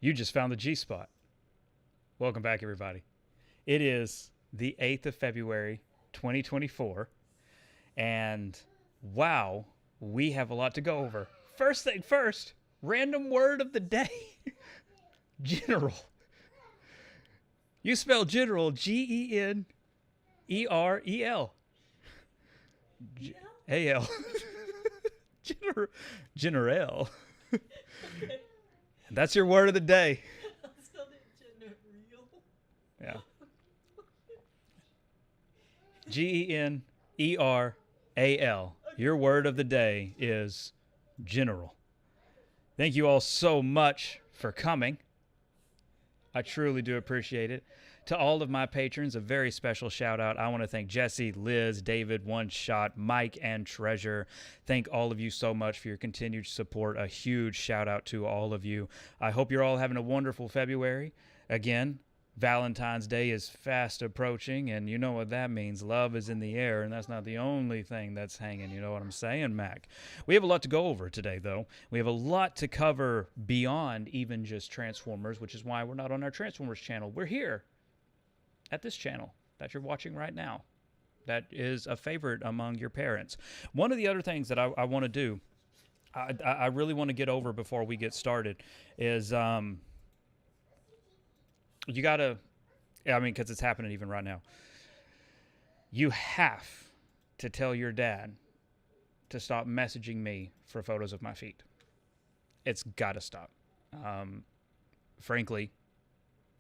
You just found the G spot. Welcome back, everybody. It is the 8th of February, 2024, and wow, we have a lot to go over. First thing first, random word of the day general. You spell general General. A-L. General. That's your word of the day. Yeah. General. Your word of the day is general. Thank you all so much for coming. I truly do appreciate it. To all of my patrons, a very special shout out. I want to thank Jesse, Liz, David, One Shot, Mike, and Treasure. Thank all of you so much for your continued support. A huge shout out to all of you. I hope you're all having a wonderful February. Again, Valentine's Day is fast approaching, and you know what that means. Love is in the air, and that's not the only thing that's hanging. You know what I'm saying, Mac? We have a lot to go over today, though. We have a lot to cover beyond even just Transformers, which is why we're not on our Transformers channel. We're here at this channel that you're watching right now. That is a favorite among your parents. One of the other things that I want to do, I really want to get over before we get started, is you gotta, I mean, because it's happening even right now. You have to tell your dad to stop messaging me for photos of my feet. It's gotta stop. Frankly,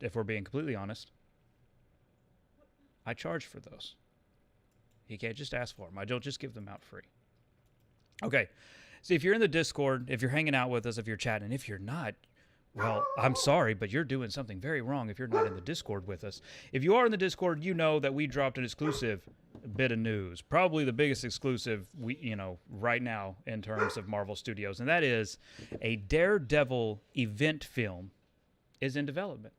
if we're being completely honest, I charge for those. You can't just ask for them. I don't just give them out free. Okay, so if you're in the Discord, if you're hanging out with us, if you're chatting, if you're not, well, I'm sorry, but you're doing something very wrong if you're not in the Discord with us. If you are in the Discord, you know that we dropped an exclusive bit of news, probably the biggest exclusive right now in terms of Marvel Studios, and that is a Daredevil event film is in development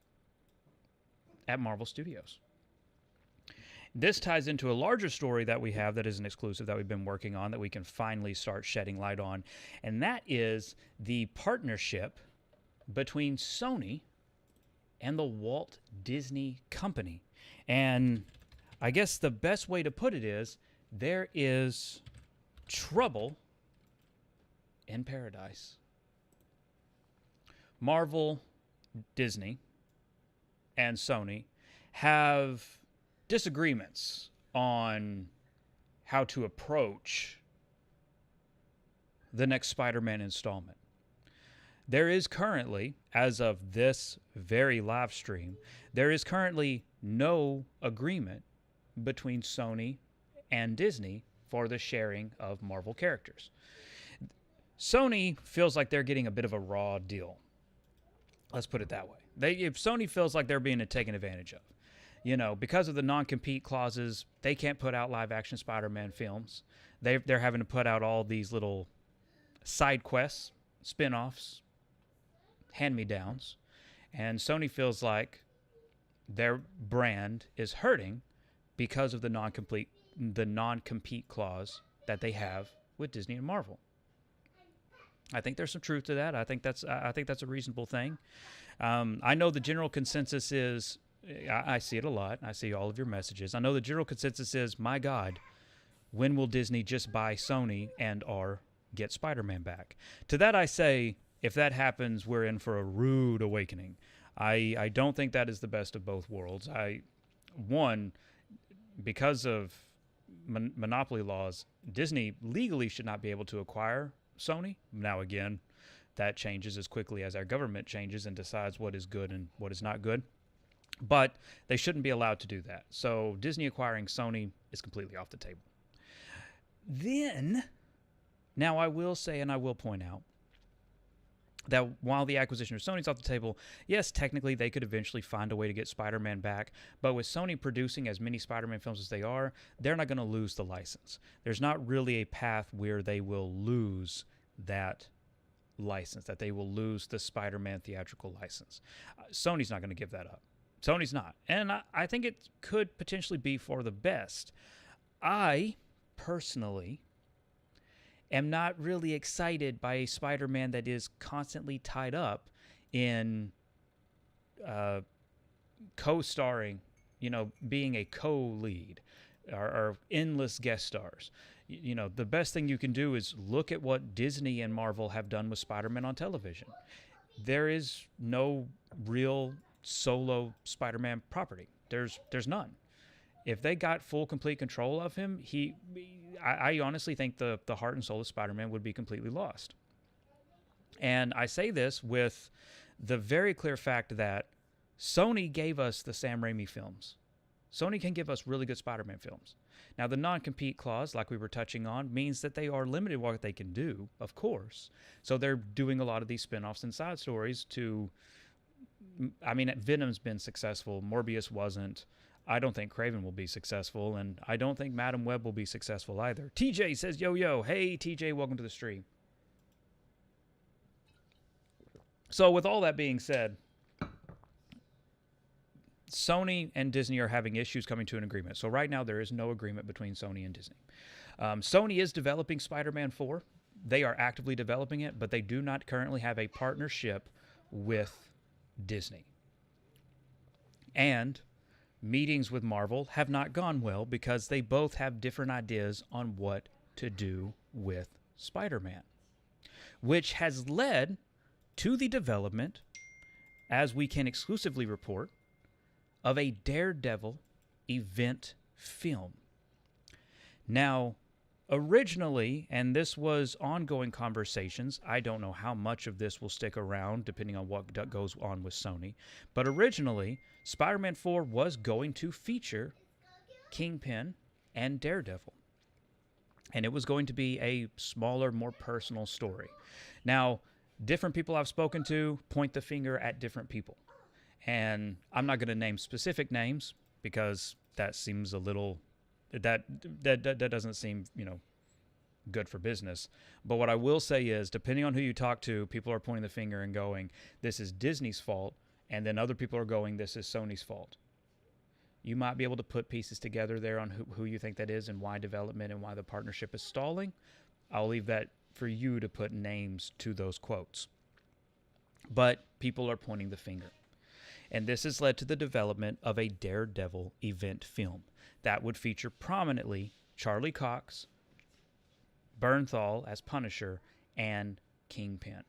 at Marvel Studios. This ties into a larger story that we have that is an exclusive that we've been working on that we can finally start shedding light on, and that is the partnership between Sony and the Walt Disney Company. And I guess the best way to put it is there is trouble in paradise. Marvel, Disney, and Sony have disagreements on how to approach the next Spider-Man installment. There is currently, as of this very live stream, there is currently no agreement between Sony and Disney for the sharing of Marvel characters. Sony feels like they're getting a bit of a raw deal. Let's put it that way. If Sony feels like they're being taken advantage of, because of the non-compete clauses, they can't put out live-action Spider-Man films. They're having to put out all these little side quests, spin-offs, hand-me-downs, and Sony feels like their brand is hurting because of the non-compete clause that they have with Disney and Marvel. I think there's some truth to that. I think that's a reasonable thing. I know the general consensus is, I see it a lot. I see all of your messages. I know the general consensus is, my God, when will Disney just buy Sony and/or get Spider-Man back? To that I say, if that happens, we're in for a rude awakening. I don't think that is the best of both worlds. One, because of monopoly laws, Disney legally should not be able to acquire Sony. Now, again, that changes as quickly as our government changes and decides what is good and what is not good. But they shouldn't be allowed to do that. So Disney acquiring Sony is completely off the table. Then, now I will say and I will point out that while the acquisition of Sony's off the table, yes, technically they could eventually find a way to get Spider-Man back, but with Sony producing as many Spider-Man films as they are, they're not going to lose the license. There's not really a path where they will lose that license, that they will lose the Spider-Man theatrical license. Sony's not going to give that up. Sony's not. And I think it could potentially be for the best. I, personally, am not really excited by a Spider-Man that is constantly tied up in co-starring, being a co-lead, or endless guest stars. The best thing you can do is look at what Disney and Marvel have done with Spider-Man on television. There is no real solo Spider-Man property. There's none. If they got full, complete control of him, I honestly think the heart and soul of Spider-Man would be completely lost. And I say this with the very clear fact that Sony gave us the Sam Raimi films. Sony can give us really good Spider-Man films. Now, the non-compete clause, like we were touching on, means that they are limited what they can do, of course. So they're doing a lot of these spin-offs and side stories to... I mean, Venom's been successful. Morbius wasn't. I don't think Kraven will be successful, and I don't think Madam Web will be successful either. TJ says, yo. Hey, TJ, welcome to the stream. So with all that being said, Sony and Disney are having issues coming to an agreement. So right now there is no agreement between Sony and Disney. Sony is developing Spider-Man 4. They are actively developing it, but they do not currently have a partnership with Disney. And meetings with Marvel have not gone well because they both have different ideas on what to do with Spider-Man, which has led to the development, as we can exclusively report, of a Daredevil event film. Now, originally, and this was ongoing conversations, I don't know how much of this will stick around depending on what goes on with Sony, but originally, Spider-Man 4 was going to feature Kingpin and Daredevil. And it was going to be a smaller, more personal story. Now, different people I've spoken to point the finger at different people. And I'm not going to name specific names because that seems a little... That doesn't seem, good for business. But what I will say is, depending on who you talk to, people are pointing the finger and going, this is Disney's fault. And then other people are going, this is Sony's fault. You might be able to put pieces together there on who you think that is and why development and why the partnership is stalling. I'll leave that for you to put names to those quotes. But people are pointing the finger. And this has led to the development of a Daredevil event film that would feature prominently Charlie Cox, Bernthal as Punisher, and Kingpin.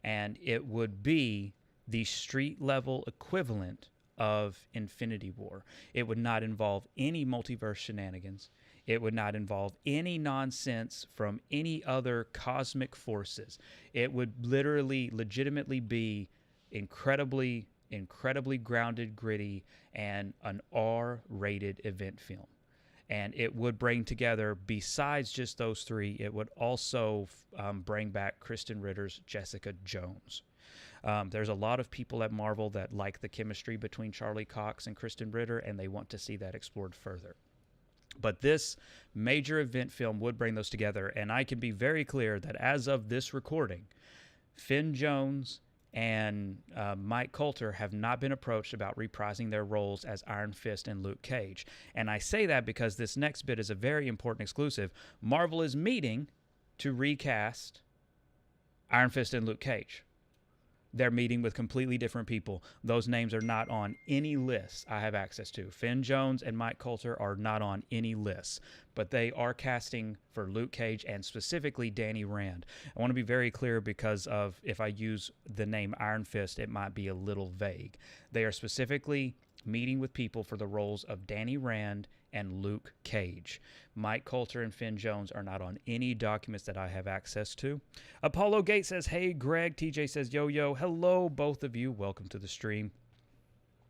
And it would be the street-level equivalent of Infinity War. It would not involve any multiverse shenanigans. It would not involve any nonsense from any other cosmic forces. It would legitimately be incredibly grounded, gritty, and an R-rated event film. And it would bring together, besides just those three, it would also bring back Kristen Ritter's Jessica Jones. There's a lot of people at Marvel that like the chemistry between Charlie Cox and Kristen Ritter, and they want to see that explored further. But this major event film would bring those together, and I can be very clear that as of this recording, Finn Jones and Mike Coulter have not been approached about reprising their roles as Iron Fist and Luke Cage. And I say that because this next bit is a very important exclusive. Marvel is meeting to recast Iron Fist and Luke Cage. They're meeting with completely different people. Those names are not on any lists I have access to. Finn Jones and Mike Coulter are not on any lists, but they are casting for Luke Cage and specifically Danny Rand. I want to be very clear because of if I use the name Iron Fist, it might be a little vague. They are specifically meeting with people for the roles of Danny Rand and Luke Cage. Mike Coulter and Finn Jones are not on any documents that I have access to. Apollo Gate says, hey, Greg. TJ says, yo. Hello, both of you. Welcome to the stream.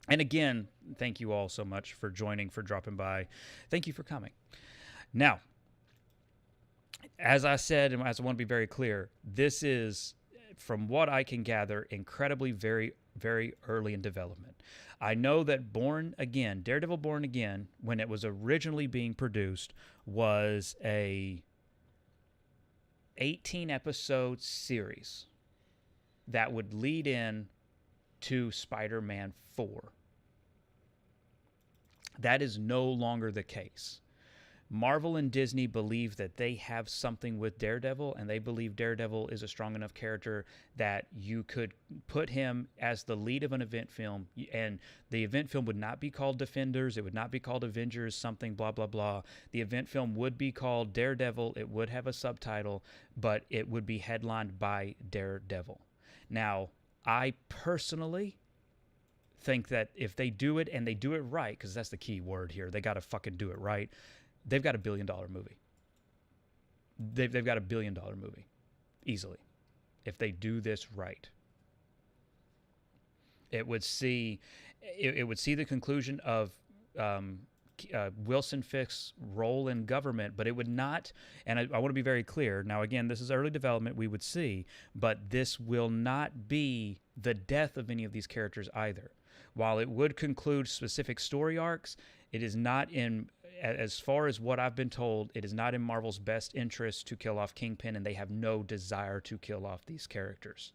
And again, thank you all so much for joining, for dropping by. Thank you for coming. Now, as I said, and as I want to be very clear, this is, from what I can gather, incredibly very, very early in development. I know that Daredevil Born Again, when it was originally being produced, was a 18-episode series that would lead in to Spider-Man 4. That is no longer the case. Marvel and Disney believe that they have something with Daredevil, and they believe Daredevil is a strong enough character that you could put him as the lead of an event film, and the event film would not be called Defenders, it would not be called Avengers, something blah blah blah. The event film would be called Daredevil. It would have a subtitle, but it would be headlined by Daredevil. Now, I personally think that if they do it and they do it right, because that's the key word here, they got to fucking do it right. They've got $1 billion movie. They've got $1 billion movie easily if they do this right. It would see the conclusion of Wilson Fisk's role in government, but it would not, and I want to be very clear. Now, again, this is early development, we would see, but this will not be the death of any of these characters either. While it would conclude specific story arcs, it is not in, as far as what I've been told, it is not in Marvel's best interest to kill off Kingpin, and they have no desire to kill off these characters.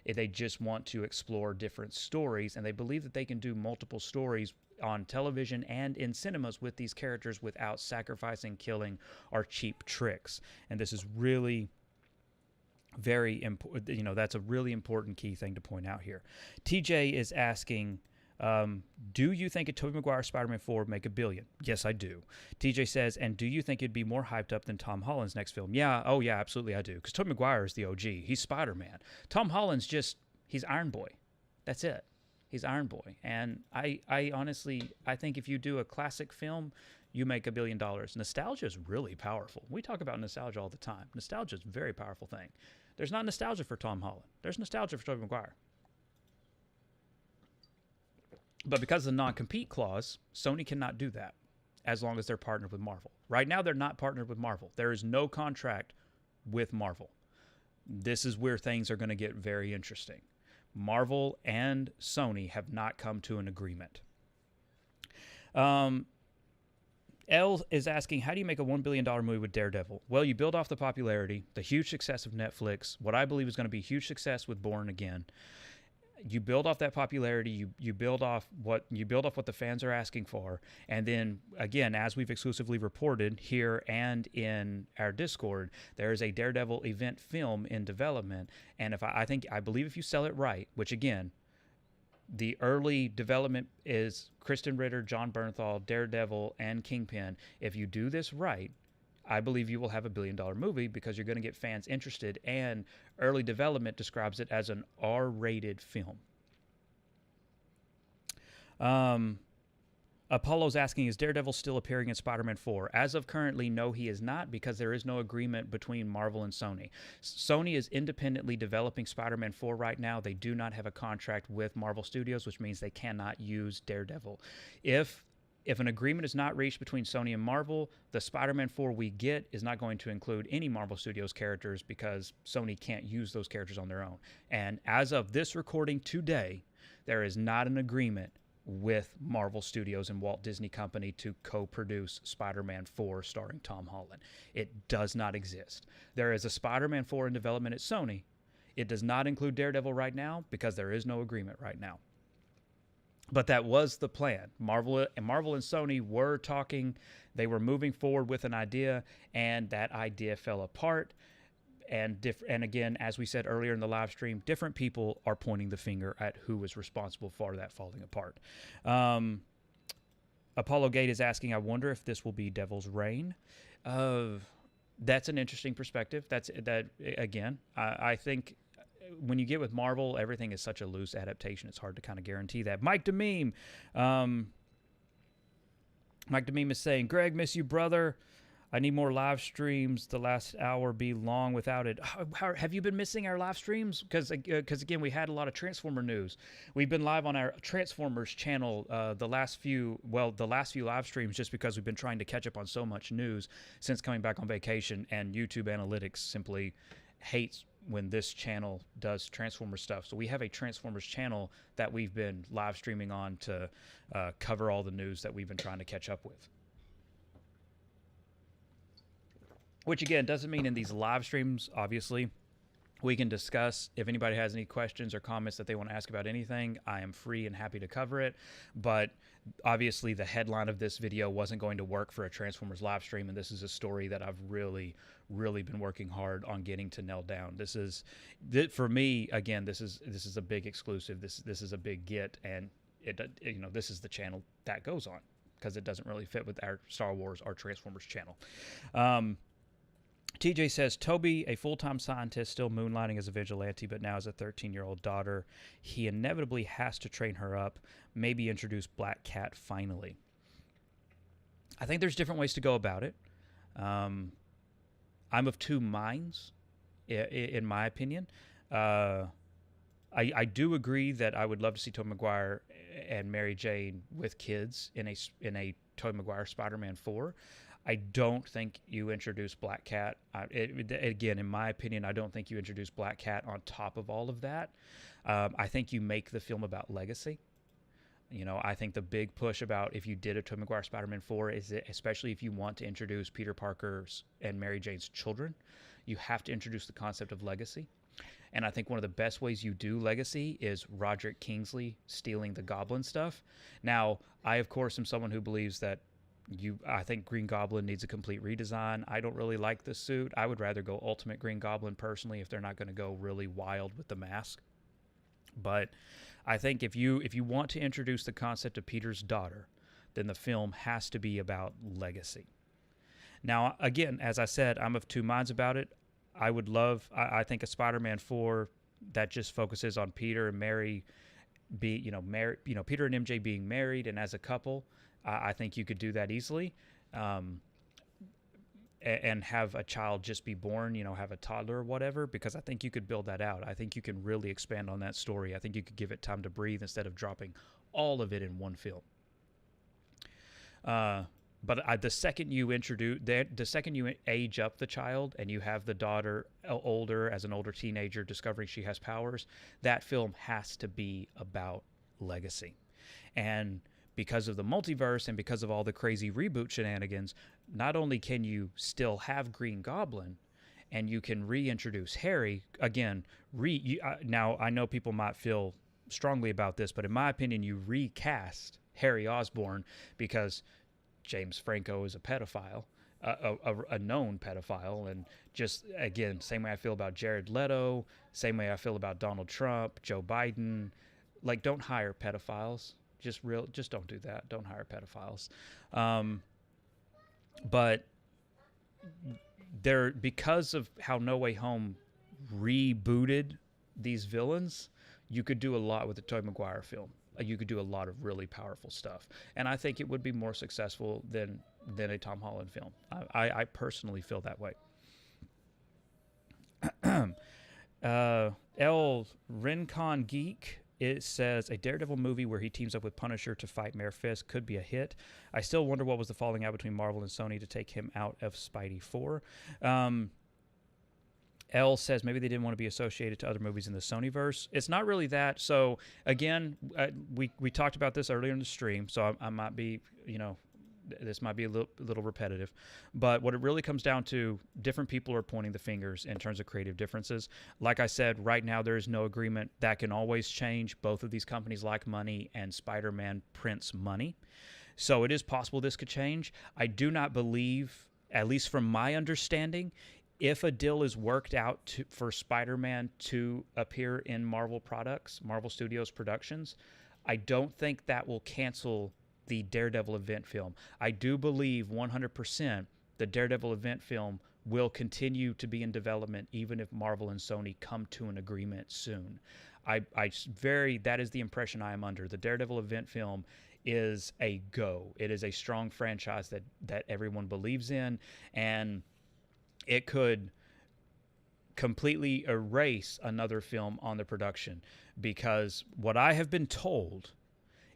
They just want to explore different stories, and they believe that they can do multiple stories on television and in cinemas with these characters without sacrificing, killing, or cheap tricks. And this is really very important. You know, that's a really important key thing to point out here. TJ is asking, do you think a Tobey Maguire Spider-Man 4 would make $1 billion? Yes, I do. TJ says, and do you think it'd be more hyped up than Tom Holland's next film? Yeah, oh yeah, absolutely I do. Because Tobey Maguire is the OG. He's Spider-Man. Tom Holland's just, he's Iron Boy. That's it. He's Iron Boy. And I honestly, I think if you do a classic film, you make $1 billion. Nostalgia is really powerful. We talk about nostalgia all the time. Nostalgia is a very powerful thing. There's not nostalgia for Tom Holland. There's nostalgia for Tobey Maguire. But because of the non-compete clause, Sony cannot do that as long as they're partnered with Marvel. Right now, they're not partnered with Marvel. There is no contract with Marvel. This is where things are going to get very interesting. Marvel and Sony have not come to an agreement. L is asking, how do you make a $1 billion movie with Daredevil? Well, you build off the popularity, the huge success of Netflix, what I believe is going to be huge success with Born Again. You build off that popularity, you build off what the fans are asking for, and then again, as we've exclusively reported here and in our Discord, there is a Daredevil event film in development, and I believe if you sell it right, which again, the early development is Kristen Ritter, John Bernthal, Daredevil, and Kingpin. If you do this right, I believe you will have $1 billion movie because you're going to get fans interested, and early development describes it as an R-rated film. Apollo's asking, is Daredevil still appearing in Spider-Man 4? As of currently, no, he is not, because there is no agreement between Marvel and Sony. Sony is independently developing Spider-Man 4 right now. They do not have a contract with Marvel Studios, which means they cannot use Daredevil. If an agreement is not reached between Sony and Marvel, the Spider-Man 4 we get is not going to include any Marvel Studios characters because Sony can't use those characters on their own. And as of this recording today, there is not an agreement with Marvel Studios and Walt Disney Company to co-produce Spider-Man 4 starring Tom Holland. It does not exist. There is a Spider-Man 4 in development at Sony. It does not include Daredevil right now because there is no agreement right now. But that was the plan. Marvel and Sony were talking. They were moving forward with an idea, and that idea fell apart. And again, as we said earlier in the live stream, different people are pointing the finger at who was responsible for that falling apart. Apollo Gate is asking, I wonder if this will be Devil's Reign. That's an interesting perspective. I think when you get with Marvel, everything is such a loose adaptation. It's hard to kind of guarantee that. Mike DeMeme is saying, Greg, miss you, brother. I need more live streams. The last hour be long without it. Have you been missing our live streams? Because again, we had a lot of Transformer news. We've been live on our Transformers channel the last few live streams just because we've been trying to catch up on so much news since coming back on vacation, and YouTube analytics simply hates when this channel does Transformers stuff. So we have a Transformers channel that we've been live streaming on to cover all the news that we've been trying to catch up with. Which again, doesn't mean in these live streams, obviously, We can discuss. If anybody has any questions or comments that they want to ask about anything, I am free and happy to cover it. But obviously, the headline of this video wasn't going to work for a Transformers live stream, and this is a story that I've really, really been working hard on getting to nail down. This is, for me, again, this is a big exclusive. This is a big get, and this is the channel that goes on because it doesn't really fit with our Star Wars or Transformers channel. TJ says, Toby, a full-time scientist, still moonlighting as a vigilante, but now has a 13-year-old daughter. He inevitably has to train her up, maybe introduce Black Cat finally. I think there's different ways to go about it. I'm of two minds, in my opinion. I do agree that I would love to see Tobey Maguire and Mary Jane with kids in a Tobey Maguire Spider-Man 4. I don't think you introduce Black Cat. Again, in my opinion, I don't think you introduce Black Cat on top of all of that. I think you make the film about legacy. I think the big push about if you did a Tobey Maguire Spider-Man 4 is that, especially if you want to introduce Peter Parker's and Mary Jane's children, you have to introduce the concept of legacy. And I think one of the best ways you do legacy is Roderick Kingsley stealing the Goblin stuff. Now, I, of course, am someone who believes that I think Green Goblin needs a complete redesign. I don't really like the suit. I would rather go Ultimate Green Goblin personally if they're not going to go really wild with the mask. But I think if you want to introduce the concept of Peter's daughter, then the film has to be about legacy. Now, again, as I said, I'm of two minds about it. I think a Spider-Man 4 that just focuses on Peter and Mary Peter and MJ being married and as a couple. I think you could do that easily, and have a child just be born, have a toddler or whatever, because I think you could build that out. I think you can really expand on that story. I think you could give it time to breathe instead of dropping all of it in one film. But the second you age up the child and you have the daughter older, as an older teenager discovering she has powers, that film has to be about legacy. And because of the multiverse and because of all the crazy reboot shenanigans, not only can you still have Green Goblin and you can reintroduce Harry, again, now I know people might feel strongly about this, but in my opinion, you recast Harry Osborn because James Franco is a pedophile, a known pedophile, and just, again, same way I feel about Jared Leto, same way I feel about Donald Trump, Joe Biden. Like, don't hire pedophiles. Just don't do that. Don't hire pedophiles. But because of how No Way Home rebooted these villains, you could do a lot with the Tobey Maguire film. You could do a lot of really powerful stuff, and I think it would be more successful than a Tom Holland film. I personally feel that way. El Rincon Geek, it says a Daredevil movie where he teams up with Punisher to fight Mayor Fisk could be a hit. I still wonder what was the falling out between Marvel and Sony to take him out of Spidey 4. L says maybe they didn't want to be associated to other movies in the Sonyverse. It's not really that. So again, we talked about this earlier in the stream, so I might be, this might be a little repetitive, but what it really comes down to, different people are pointing the fingers in terms of creative differences. Like I said, right now there is no agreement. That can always change. Both of these companies like money, and Spider-Man prints money. So it is possible this could change. I do not believe, at least from my understanding, if a deal is worked out for Spider-Man to appear in Marvel Studios productions, I don't think that will cancel the Daredevil event film. I do believe 100% the Daredevil event film will continue to be in development even if Marvel and Sony come to an agreement soon. That is the impression I am under. The Daredevil event film is a go. It is a strong franchise that everyone believes in, and it could completely erase another film on the production, because what I have been told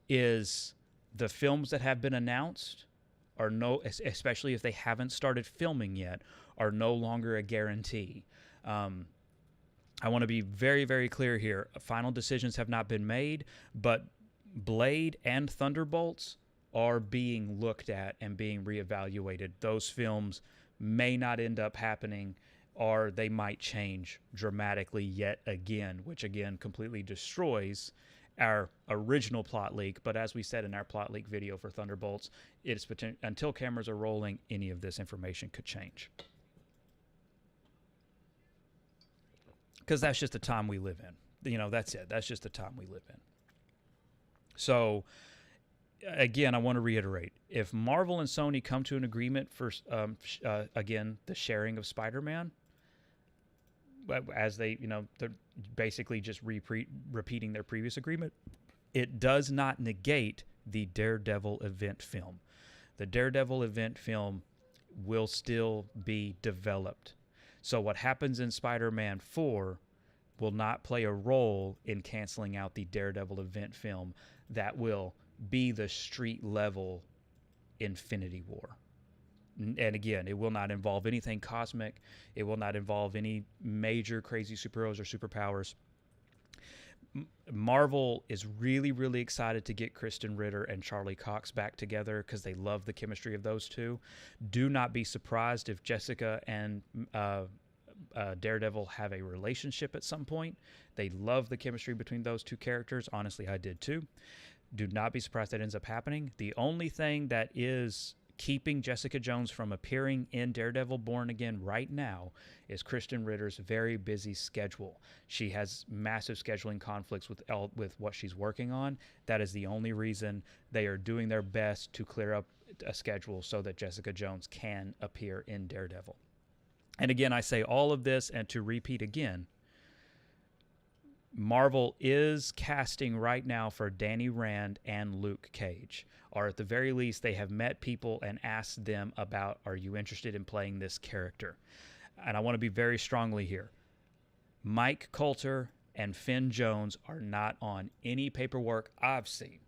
is the films that have been announced especially if they haven't started filming yet, are no longer a guarantee. I want to be very, very clear here. Final decisions have not been made, but Blade and Thunderbolts are being looked at and being reevaluated. Those films may not end up happening, or they might change dramatically yet again, which again completely destroys our original plot leak. But as we said in our plot leak video for Thunderbolts, it's until cameras are rolling, any of this information could change. Because that's just the time we live in. You know, that's it. That's just the time we live in. So, again, I want to reiterate. If Marvel and Sony come to an agreement for, again, the sharing of Spider-Man, as they, you know, they're basically just repeating their previous agreement, it does not negate the Daredevil event film. The Daredevil event film will still be developed. So what happens in Spider-Man 4 will not play a role in canceling out the Daredevil event film that will be the street level Infinity War. And again, it will not involve anything cosmic. It will not involve any major crazy superheroes or superpowers. Marvel is really, really excited to get Kristen Ritter and Charlie Cox back together because they love the chemistry of those two. Do not be surprised if Jessica and Daredevil have a relationship at some point. They love the chemistry between those two characters. Honestly, I did too. Do not be surprised that ends up happening. The only thing that is keeping Jessica Jones from appearing in Daredevil Born Again right now is Kristen Ritter's very busy schedule. She has massive scheduling conflicts with what she's working on. That is the only reason they are doing their best to clear up a schedule so that Jessica Jones can appear in Daredevil. And again, I say all of this, and to repeat again, Marvel is casting right now for Danny Rand and Luke Cage. Or at the very least, they have met people and asked them about, are you interested in playing this character? And I want to be very strongly here. Mike Coulter and Finn Jones are not on any paperwork I've seen.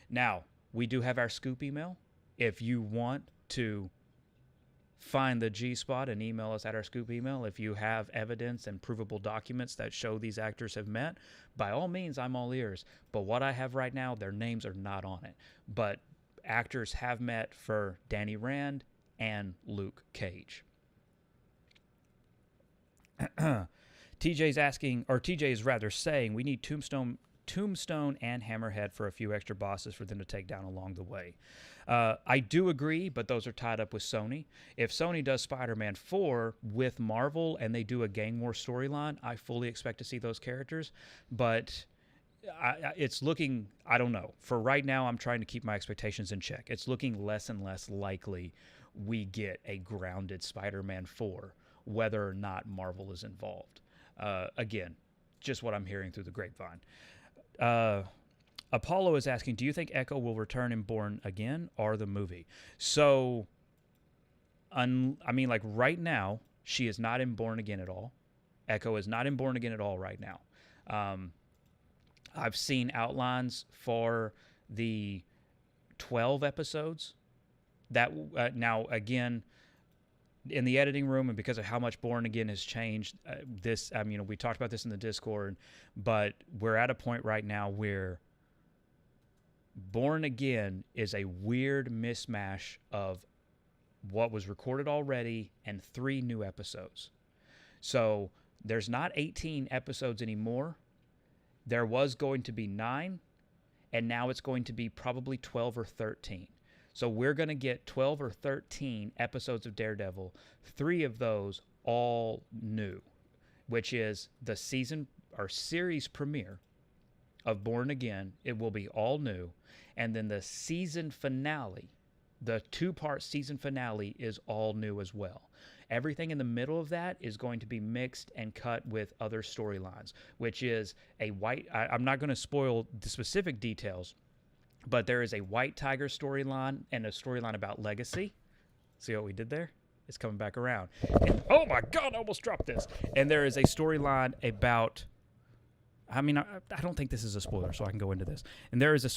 Now, we do have our scoop email. If you want to find the G-spot and email us at our scoop email. If you have evidence and provable documents that show these actors have met, by all means, I'm all ears. But what I have right now, their names are not on it. But actors have met for Danny Rand and Luke Cage. TJ's asking, or TJ is rather saying, we need Tombstone and Hammerhead for a few extra bosses for them to take down along the way. I do agree, but those are tied up with Sony. If Sony does Spider-Man 4 with Marvel and they do a gang war storyline, I fully expect to see those characters. But it's looking, I don't know. For right now, I'm trying to keep my expectations in check. It's looking less and less likely we get a grounded Spider-Man 4, whether or not Marvel is involved. Again, just what I'm hearing through the grapevine. Apollo is asking, do you think Echo will return in Born Again or the movie? So, I mean, like right now, she is not in Born Again at all. Echo is not in Born Again at all right now. I've seen outlines for the 12 episodes that now, again, in the editing room, and because of how much Born Again has changed, we talked about this in the Discord, but we're at a point right now where Born Again is a weird mismatch of what was recorded already and 3 new episodes. So there's not 18 episodes anymore. There was going to be 9, and now it's going to be probably 12 or 13. So we're going to get 12 or 13 episodes of Daredevil, 3 of those all new, which is the season or series premiere of Born Again. It will be all new. And then the season finale, the 2-part season finale, is all new as well. Everything in the middle of that is going to be mixed and cut with other storylines, which is I'm not going to spoil the specific details, but there is a White Tiger storyline and a storyline about legacy. See what we did there? It's coming back around. And, oh my God, I almost dropped this. And there is a storyline about, I don't think this is a spoiler, so I can go into this. And there is a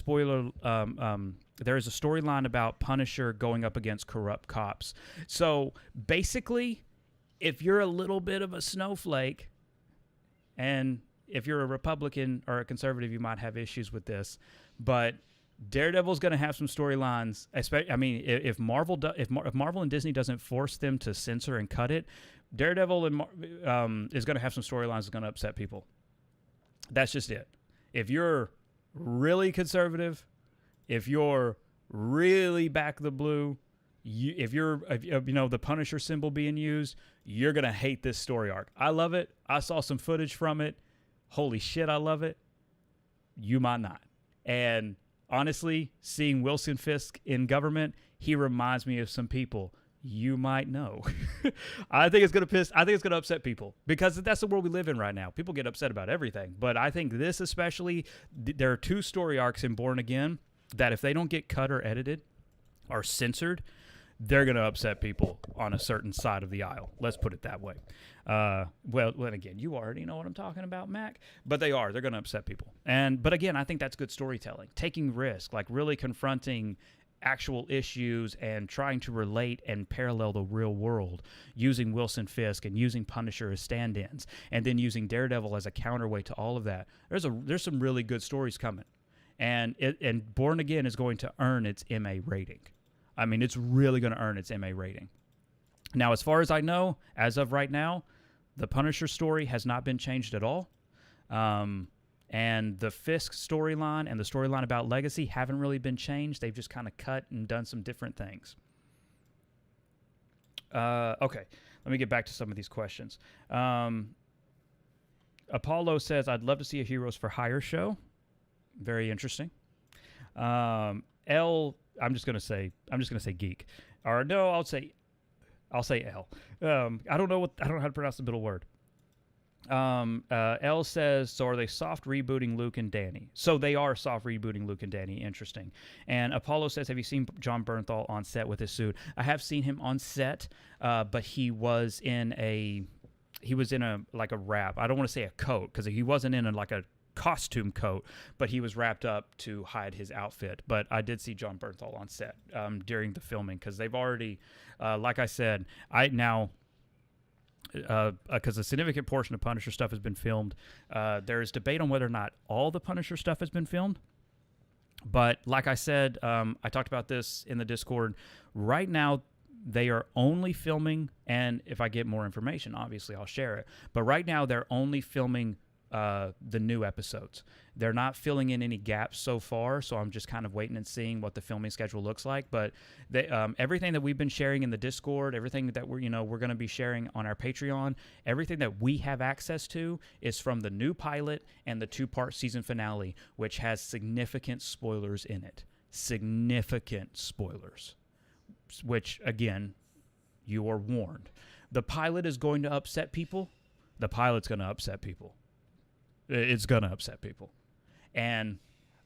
there is a storyline about Punisher going up against corrupt cops. So basically, if you're a little bit of a snowflake, and if you're a Republican or a conservative, you might have issues with this, but Daredevil's going to have some storylines. I mean, if Marvel if Marvel and Disney doesn't force them to censor and cut it, Daredevil is going to have some storylines that's going to upset people. That's just it. If you're really conservative, if you're really back the blue, if the Punisher symbol being used, you're going to hate this story arc. I love it. I saw some footage from it. Holy shit, I love it. You might not. And honestly, seeing Wilson Fisk in government, he reminds me of some people you might know. I think it's going to upset people because that's the world we live in right now. People get upset about everything. But I think this especially, there are two story arcs in Born Again that if they don't get cut or edited or censored, they're going to upset people on a certain side of the aisle. Let's put it that way. Well, again, you already know what I'm talking about, Mac. But they're going to upset people. But again, I think that's good storytelling. Taking risk, like really confronting actual issues and trying to relate and parallel the real world, using Wilson Fisk and using Punisher as stand-ins, and then using Daredevil as a counterweight to all of that. There's some really good stories coming. And Born Again is going to earn its MA rating. I mean, it's really going to earn its MA rating. Now, as far as I know, as of right now, the Punisher story has not been changed at all. And the Fisk storyline and the storyline about Legacy haven't really been changed. They've just kind of cut and done some different things. Okay, let me get back to some of these questions. Apollo says, I'd love to see a Heroes for Hire show. Very interesting. I'm just gonna say geek, or no, I'll say L. I don't know how to pronounce the middle word. L says, so are they soft rebooting Luke and Danny? So they are soft rebooting Luke and Danny. Interesting. And Apollo says, have you seen John Bernthal on set with his suit? I have seen him on set, but he was in a like a wrap. I don't want to say a coat because he wasn't in like a costume coat, but he was wrapped up to hide his outfit. But I did see John Bernthal on set during the filming because they've already, like I said, because a significant portion of Punisher stuff has been filmed. There is debate on whether or not all the Punisher stuff has been filmed. But like I said, I talked about this in the Discord. Right now, they are only filming, and if I get more information, obviously I'll share it. But right now, they're only filming the new episodes. They're not filling in any gaps so far, so I'm just kind of waiting and seeing what the filming schedule looks like. But everything that we've been sharing in the Discord, everything that we're going to be sharing on our Patreon, everything that we have access to is from the new pilot and the 2-part season finale, which has significant spoilers in it. Significant spoilers, which again, you are warned. The pilot is going to upset people. The pilot's going to upset people. It's going to upset people. And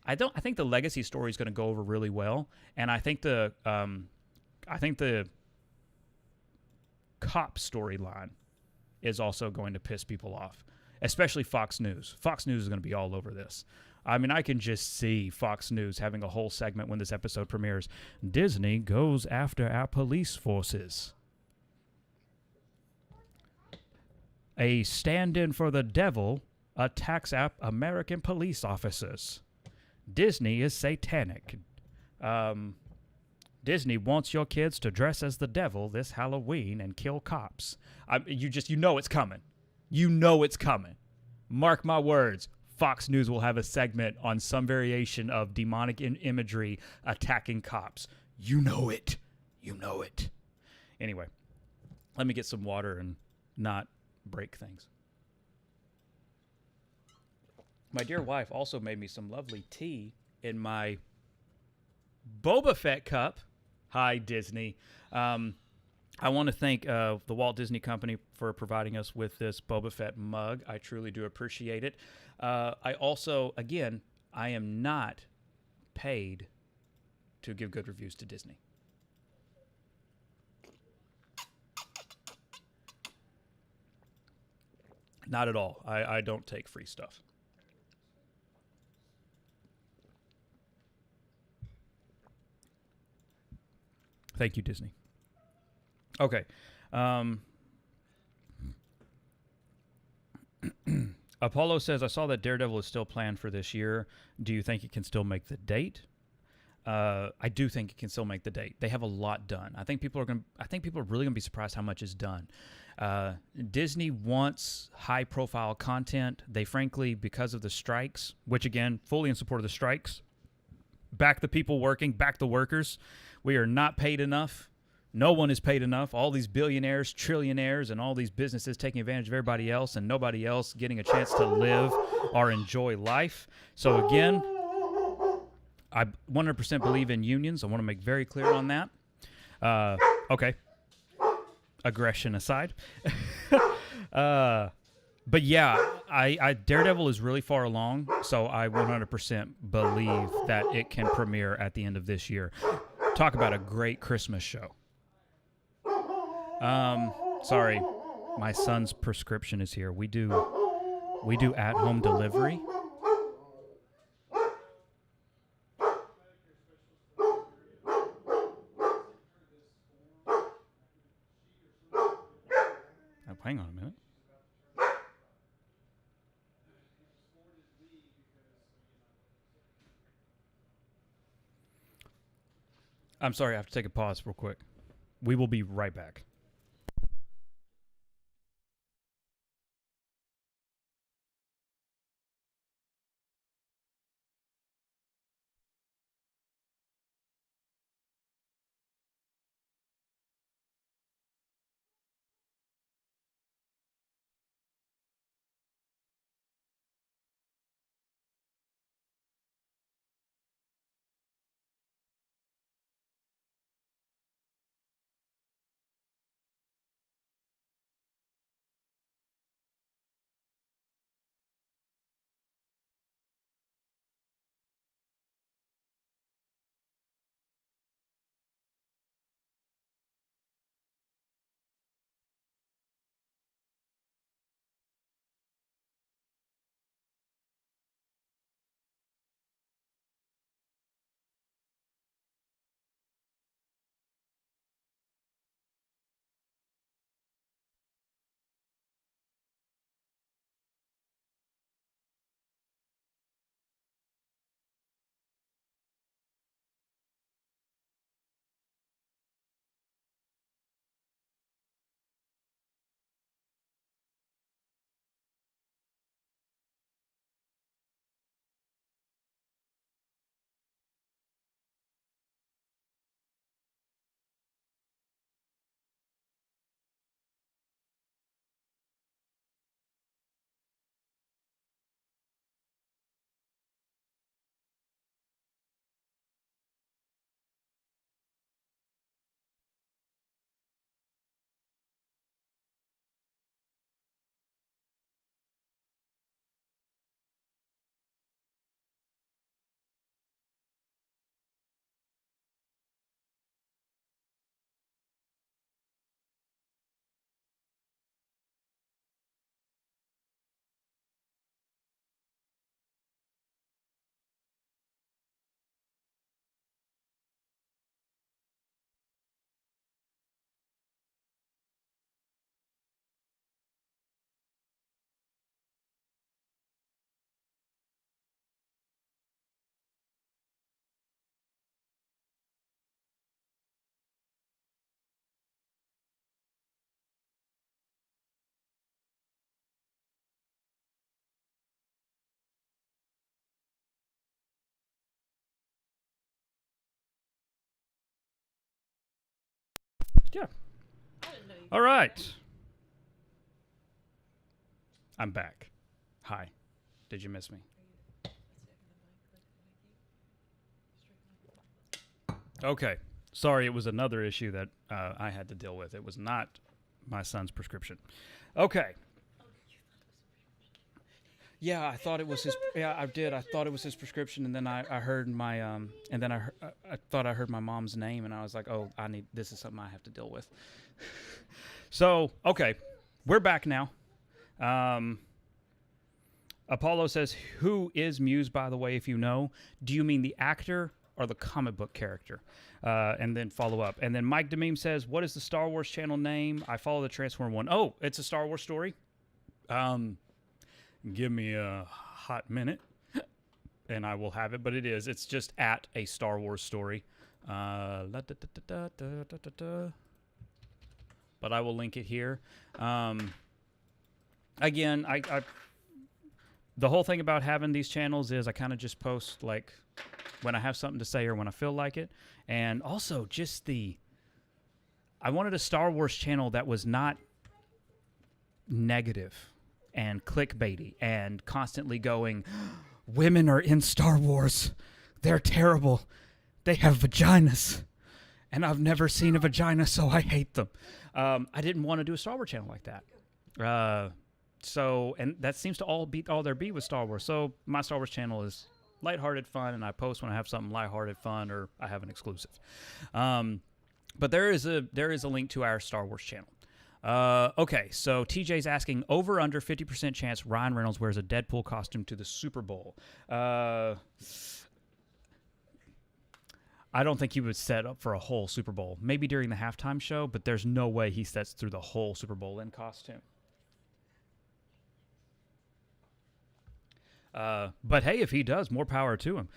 I think the Legacy story is going to go over really well. And I think the cop storyline is also going to piss people off, especially Fox News. Fox News is going to be all over this. I mean, I can just see Fox News having a whole segment when this episode premieres. Disney goes after our police forces. A stand-in for the devil attacks American police officers. Disney is satanic. Disney wants your kids to dress as the devil this Halloween and kill cops. You know it's coming. You know it's coming. Mark my words. Fox News will have a segment on some variation of demonic imagery attacking cops. You know it. You know it. Anyway, let me get some water and not break things. My dear wife also made me some lovely tea in my Boba Fett cup. Hi, Disney. I want to thank the Walt Disney Company for providing us with this Boba Fett mug. I truly do appreciate it. I also, again, I am not paid to give good reviews to Disney. Not at all. I don't take free stuff. Thank you, Disney. Okay. Apollo says, I saw that Daredevil is still planned for this year. Do you think it can still make the date? I do think it can still make the date. They have a lot done. I think people are really gonna be surprised how much is done. Disney wants high-profile content. They frankly, because of the strikes, which again, fully in support of the strikes, back the people working, back the workers. We are not paid enough. No one is paid enough. All these billionaires, trillionaires, and all these businesses taking advantage of everybody else, and nobody else getting a chance to live or enjoy life. So again, I 100% believe in unions. I want to make very clear on that. Okay. Aggression aside. But yeah, I Daredevil is really far along, so I 100% believe that it can premiere at the end of this year. Talk about a great Christmas show. Sorry, my son's prescription is here. We do at-home delivery. Oh, hang on a minute. I'm sorry, I have to take a pause real quick. We will be right back. Yeah. All right. I'm back. Hi. Did you miss me? Okay. Sorry, it was another issue that I had to deal with. It was not my son's prescription. Okay. Yeah, I thought it was his. Yeah, I did. I thought it was his prescription, and then I heard my and then I thought I heard my mom's name, and I was like, oh, this is something I have to deal with. So okay, we're back now. Apollo says, "Who is Muse, by the way? If you know, do you mean the actor or the comic book character?" And then follow up. And then Mike Dememe says, "What is the Star Wars channel name? I follow the Transform one. Oh, it's a Star Wars story. Give me a hot minute, and I will have it, but it's just at a Star Wars story. But I will link it here. Again, I the whole thing about having these channels is I kind of just post like when I have something to say or when I feel like it. And also just I wanted a Star Wars channel that was not negative and clickbaity and constantly going, women are in Star Wars. They're terrible. They have vaginas. And I've never seen a vagina, so I hate them. I didn't want to do a Star Wars channel like that. So, and that seems to all there be with Star Wars. So my Star Wars channel is lighthearted fun, and I post when I have something lighthearted fun or I have an exclusive. But there is a link to our Star Wars channel. Okay, so TJ's asking, over under 50% chance Ryan Reynolds wears a Deadpool costume to the Super Bowl. I don't think he would set up for a whole Super Bowl. Maybe during the halftime show, but there's no way he sets through the whole Super Bowl in costume. But hey, if he does, more power to him.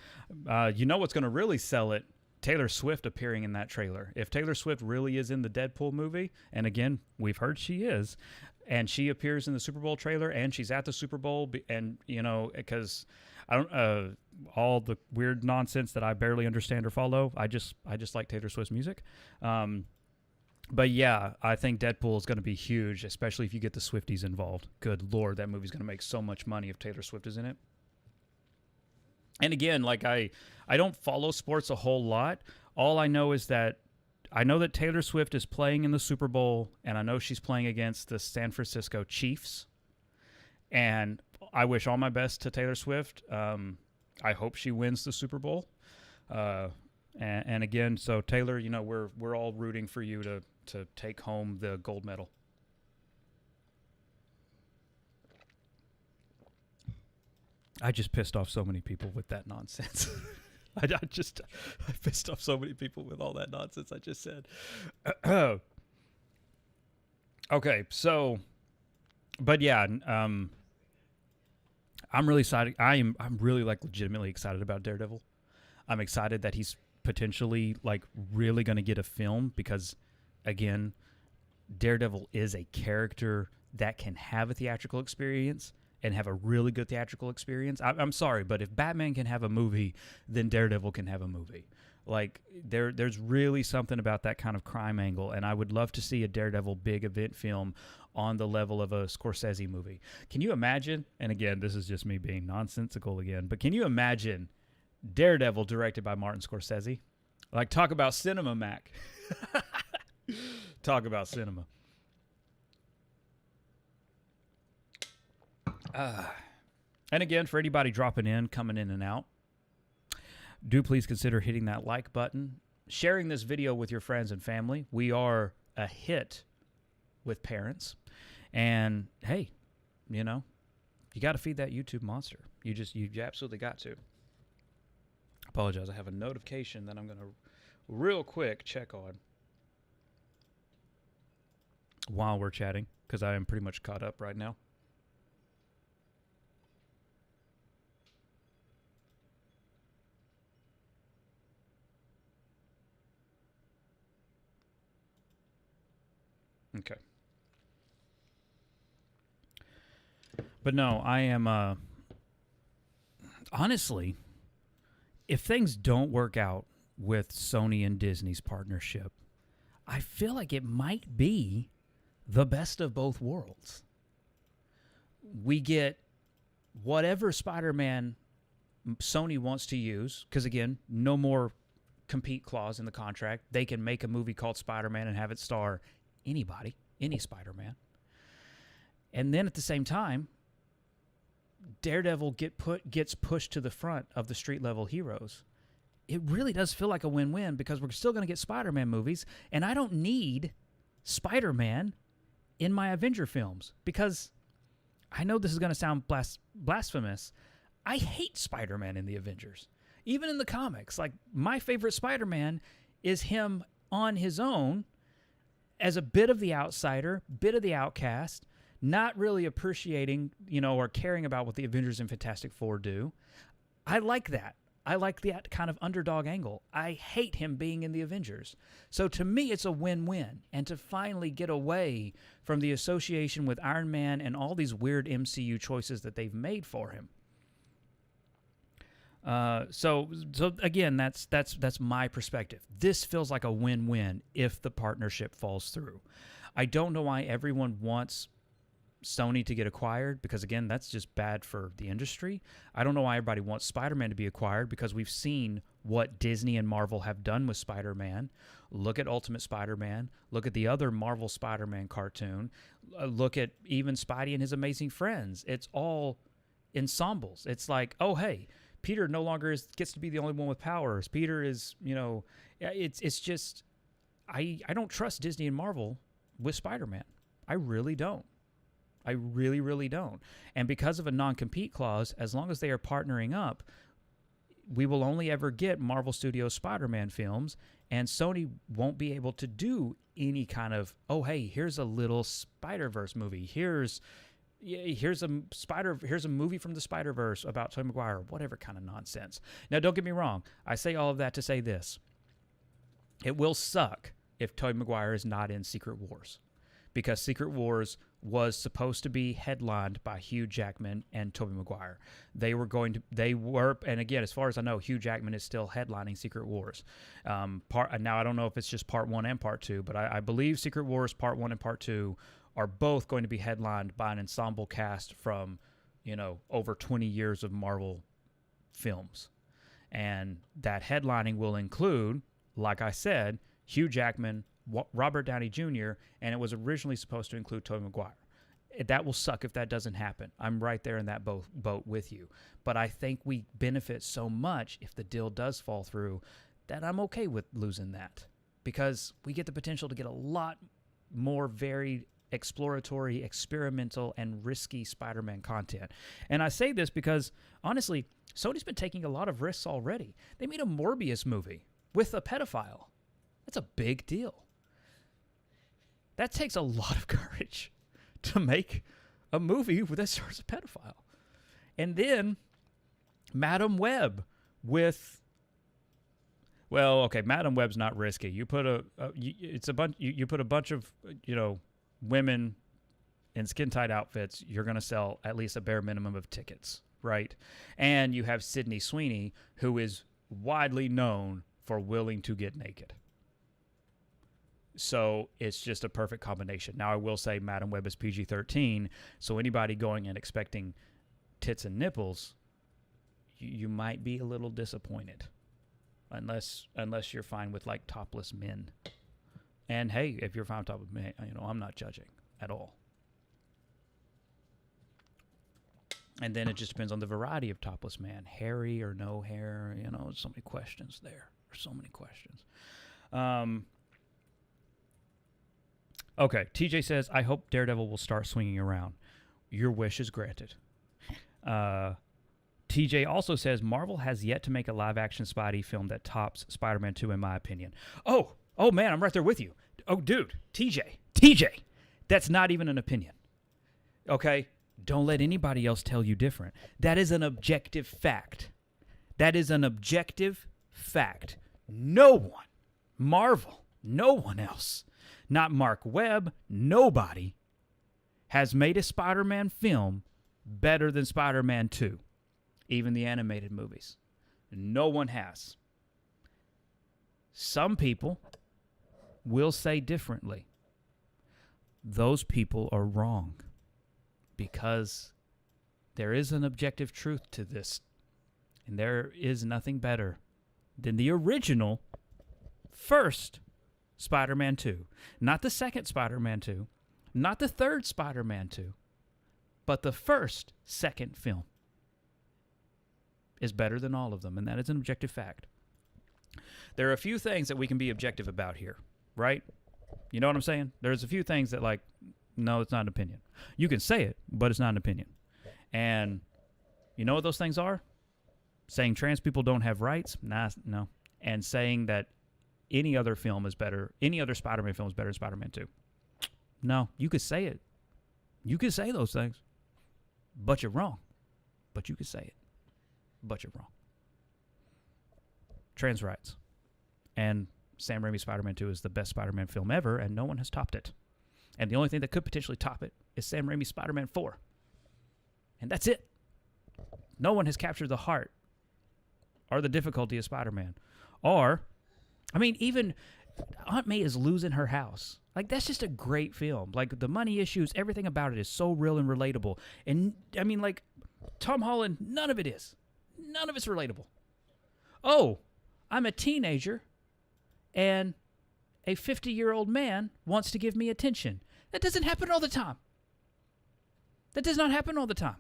You know what's going to really sell it? Taylor Swift appearing in that trailer. If Taylor Swift really is in the Deadpool movie, and again, we've heard she is, and she appears in the Super Bowl trailer, and she's at the Super Bowl, and, you know, because I don't, all the weird nonsense that I barely understand or follow, I just like Taylor Swift's music. But yeah, I think Deadpool is going to be huge, especially if you get the Swifties involved. Good Lord, that movie's going to make so much money if Taylor Swift is in it. And again, like I don't follow sports a whole lot. All I know is that I know that Taylor Swift is playing in the Super Bowl, and I know she's playing against the San Francisco Chiefs. And I wish all my best to Taylor Swift. I hope she wins the Super Bowl. And again, so Taylor, you know, we're all rooting for you to take home the gold medal. I just pissed off so many people with that nonsense. I pissed off so many people with all that nonsense I just said. Okay, so, but yeah, I'm really excited. I'm really like legitimately excited about Daredevil. I'm excited that he's potentially like really going to get a film because, again, Daredevil is a character that can have a theatrical experience and have a really good theatrical experience. I'm sorry, but if Batman can have a movie, then Daredevil can have a movie. Like there's really something about that kind of crime angle, and I would love to see a Daredevil big event film on the level of a Scorsese movie. Can you imagine? And again, this is just me being nonsensical again, but can you imagine Daredevil directed by Martin Scorsese? Like, talk about cinema, Mac. Talk about cinema. And again, for anybody dropping in, coming in and out, do please consider hitting that like button, sharing this video with your friends and family. We are a hit with parents. And hey, you know, you got to feed that YouTube monster. You absolutely got to. Apologize. I have a notification that I'm going to real quick check on while we're chatting, because I am pretty much caught up right now. Okay. But no, I am, honestly, if things don't work out with Sony and Disney's partnership, I feel like it might be the best of both worlds. We get whatever Spider-Man Sony wants to use, because again, no more compete clause in the contract. They can make a movie called Spider-Man and have it star anybody, any Spider-Man. And then at the same time, Daredevil gets pushed to the front of the street-level heroes. It really does feel like a win-win because we're still going to get Spider-Man movies, and I don't need Spider-Man in my Avenger films because I know this is going to sound blasphemous. I hate Spider-Man in the Avengers. Even in the comics, like my favorite Spider-Man is him on his own as a bit of the outsider, bit of the outcast, not really appreciating, you know, or caring about what the Avengers and Fantastic Four do. I like that. I like that kind of underdog angle. I hate him being in the Avengers. So to me, it's a win-win. And to finally get away from the association with Iron Man and all these weird MCU choices that they've made for him. So again, that's my perspective. This feels like a win-win if the partnership falls through. I don't know why everyone wants Sony to get acquired, because again, that's just bad for the industry. I don't know why everybody wants Spider-Man to be acquired, because we've seen what Disney and Marvel have done with Spider-Man. Look at Ultimate Spider-Man. Look at the other Marvel Spider-Man cartoon. Look at even Spidey and His Amazing Friends. It's all ensembles. It's like, oh, hey, Peter no longer gets to be the only one with powers. Peter is, it's just, I don't trust Disney and Marvel with Spider-Man. I really don't. I really, really don't. And because of a non-compete clause, as long as they are partnering up, we will only ever get Marvel Studios Spider-Man films, and Sony won't be able to do any kind of, oh, hey, here's a little Spider-Verse movie. Here's a movie from the Spider-Verse about Tobey Maguire, whatever kind of nonsense. Now, don't get me wrong. I say all of that to say this. It will suck if Tobey Maguire is not in Secret Wars, because Secret Wars was supposed to be headlined by Hugh Jackman and Tobey Maguire. They were, and again, as far as I know, Hugh Jackman is still headlining Secret Wars. Now, I don't know if it's just part 1 and part 2, but I believe Secret Wars part 1 and part 2 are both going to be headlined by an ensemble cast from, over 20 years of Marvel films. And that headlining will include, like I said, Hugh Jackman, Robert Downey Jr., and it was originally supposed to include Tobey Maguire. That will suck if that doesn't happen. I'm right there in that boat with you. But I think we benefit so much if the deal does fall through that I'm okay with losing that, because we get the potential to get a lot more varied, exploratory, experimental, and risky Spider-Man content. And I say this because, honestly, Sony's been taking a lot of risks already. They made a Morbius movie with a pedophile. That's a big deal. That takes a lot of courage to make a movie that stars a pedophile. And then Madam Web with, well, okay, Madam Web's not risky. You put you put a bunch of, women in skin-tight outfits, you're going to sell at least a bare minimum of tickets, right? And you have Sydney Sweeney, who is widely known for willing to get naked. So it's just a perfect combination. Now, I will say Madam Web is PG-13, so anybody going and expecting tits and nipples, you might be a little disappointed, unless you're fine with, like, topless men. And, hey, if you're fine with topless men, I'm not judging at all. And then it just depends on the variety of topless man. Hairy or no hair, there's so many questions there. There's so many questions. Okay, TJ says, I hope Daredevil will start swinging around. Your wish is granted. TJ also says, Marvel has yet to make a live-action Spidey film that tops Spider-Man 2, in my opinion. Oh, man, I'm right there with you. Oh, dude, TJ, that's not even an opinion. Okay? Don't let anybody else tell you different. That is an objective fact. No one, Marvel, no one else, not Mark Webb, nobody has made a Spider-Man film better than Spider-Man 2, even the animated movies. No one has. Some people will say differently. Those people are wrong, because there is an objective truth to this, and there is nothing better than the original first Spider-Man 2. Not the second Spider-Man 2, not the third Spider-Man 2, but the second film is better than all of them, and that is an objective fact. There are a few things that we can be objective about here, right? You know what I'm saying? There's a few things that, like, no, it's not an opinion. You can say it, but it's not an opinion. And you know what those things are? Saying trans people don't have rights? Nah, no. And saying that any other film is better, any other Spider-Man film is better than Spider-Man 2. No, you could say it. You could say those things, but you're wrong. But you could say it, but you're wrong. trans rights. And Sam Raimi's Spider-Man 2 is the best Spider-Man film ever, and no one has topped it. And the only thing that could potentially top it is Sam Raimi's Spider-Man 4. And that's it. No one has captured the heart or the difficulty of Spider-Man. Or, I mean, even Aunt May is losing her house. Like, that's just a great film. Like, the money issues, everything about it is so real and relatable. And, I mean, like, Tom Holland, none of it is. None of it's relatable. Oh, I'm a teenager, and a 50-year-old man wants to give me attention. That doesn't happen all the time. That does not happen all the time.